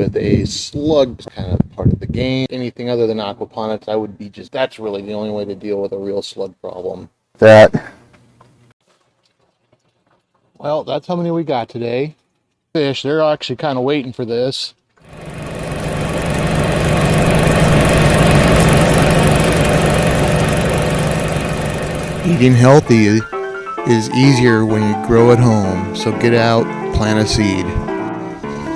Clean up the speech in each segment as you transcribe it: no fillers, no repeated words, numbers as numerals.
with a slug kind of part of the game. Anything other than aquaponics, I would be that's really the only way to deal with a real slug problem. Well, that's how many we got today. Fish, they're actually kind of waiting for this. Eating healthy is easier when you grow at home, so get out, plant a seed.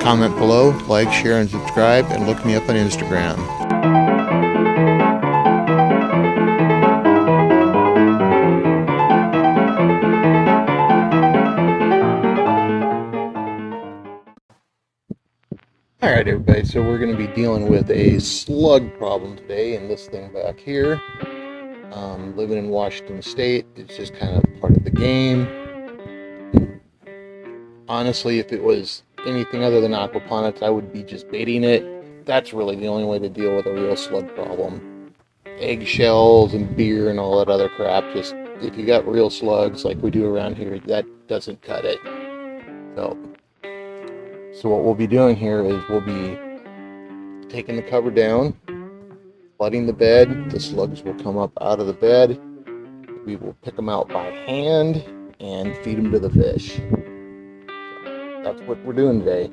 Comment below, like, share, and subscribe, and look me up on Instagram. Alright everybody, so we're going to be dealing with a slug problem today, and this thing back here. Living in Washington State, it's just kind of part of the game. Honestly, if it was anything other than aquaponics, I would be just baiting it. That's really the only way to deal with a real slug problem. Eggshells and beer and all that other crap, just if you got real slugs like we do around here, that doesn't cut it. So what we'll be doing here is we'll be taking the cover down, flooding the bed. The slugs will come up out of the bed. We will pick them out by hand and feed them to the fish. That's what we're doing today.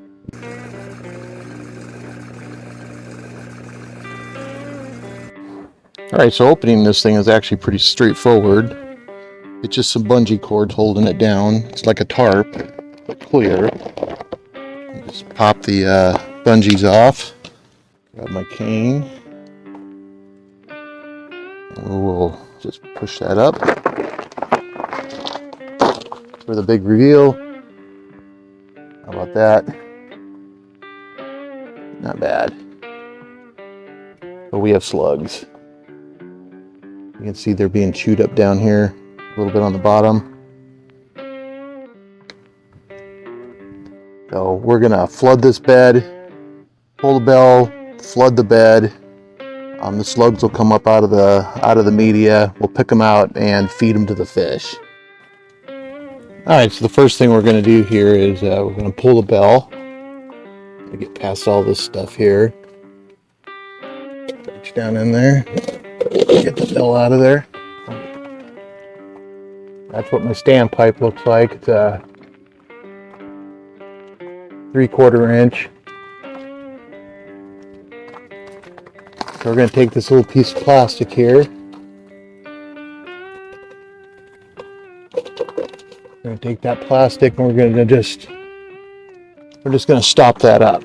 Alright, so opening this thing is actually pretty straightforward. It's just some bungee cords holding it down. It's like a tarp, but clear. Just pop the bungees off. Grab my cane. We'll just push that up. For the big reveal. How about that? Not bad. But we have slugs. You can see they're being chewed up down here, a little bit on the bottom. So we're gonna flood this bed, pull the bell, flood the bed. The slugs will come up out of the media. We'll pick them out and feed them to the fish. All right, so the first thing we're going to do here is we're going to pull the bell. Get past all this stuff here. Reach down in there. Get the bell out of there. That's what my standpipe looks like. It's a 3/4 inch. So we're going to take this little piece of plastic here. We're going to take that plastic and we're just going to stop that up.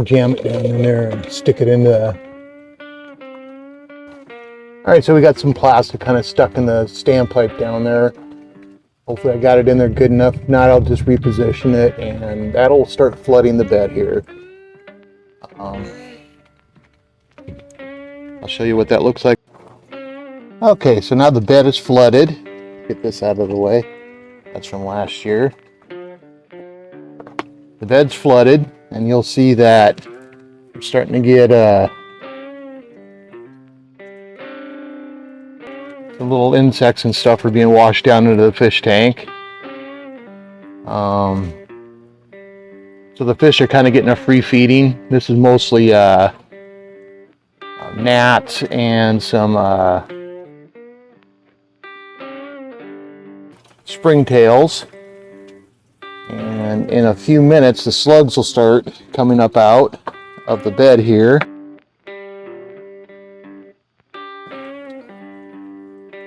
Jam it down in there and stick it in the... Alright, so we got some plastic kind of stuck in the standpipe down there. Hopefully I got it in there good enough. If not, I'll just reposition it and that'll start flooding the bed here. I'll show you what that looks like. Okay, so now the bed is flooded. Get this out of the way. That's from last year. The bed's flooded, and you'll see that we're starting to get the little insects and stuff are being washed down into the fish tank. So the fish are kind of getting a free feeding. This is mostly gnats and some springtails. And in a few minutes, the slugs will start coming up out of the bed here.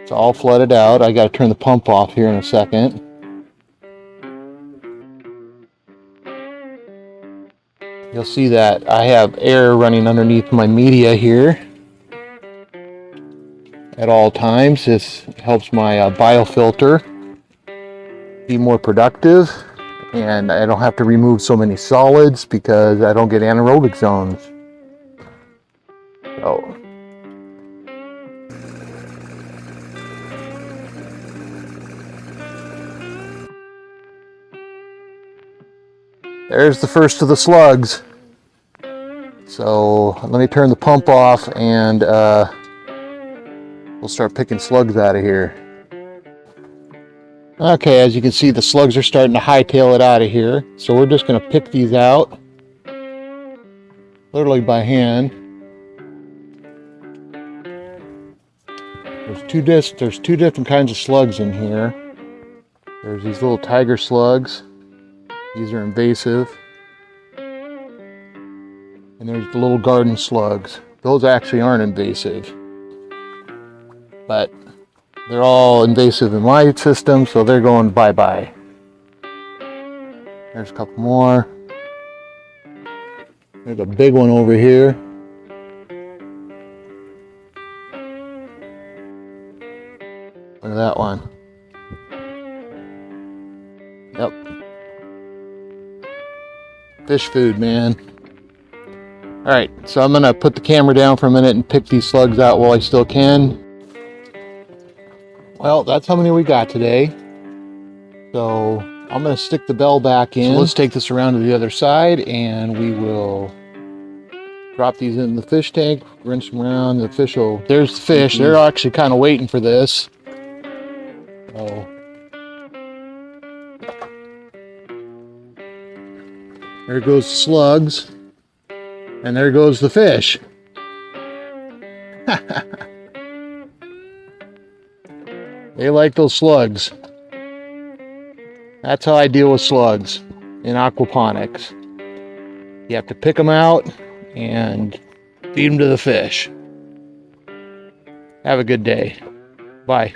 It's all flooded out. I got to turn the pump off here in a second. You'll see that I have air running underneath my media here at all times. This helps my biofilter be more productive, and I don't have to remove so many solids because I don't get anaerobic zones. So there's the first of the slugs. So let me turn the pump off and we'll start picking slugs out of here. Okay, as you can see, the slugs are starting to hightail it out of here. So we're just going to pick these out, literally by hand. There's two different kinds of slugs in here. There's these little tiger slugs. These are invasive. And there's the little garden slugs. Those actually aren't invasive, but they're all invasive in my system, so they're going bye-bye. There's a couple more. There's a big one over here. Look at that one. Yep. Fish food, man. Alright, so I'm gonna put the camera down for a minute and pick these slugs out while I still can. Well, that's how many we got today. So I'm gonna stick the bell back in. So let's take this around to the other side and we will drop these in the fish tank, rinse them around. The fish will, there's the fish. They're actually kind of waiting for this. So there goes the slugs. And there goes the fish. They like those slugs. That's how I deal with slugs in aquaponics. You have to pick them out and feed them to the fish. Have a good day. Bye.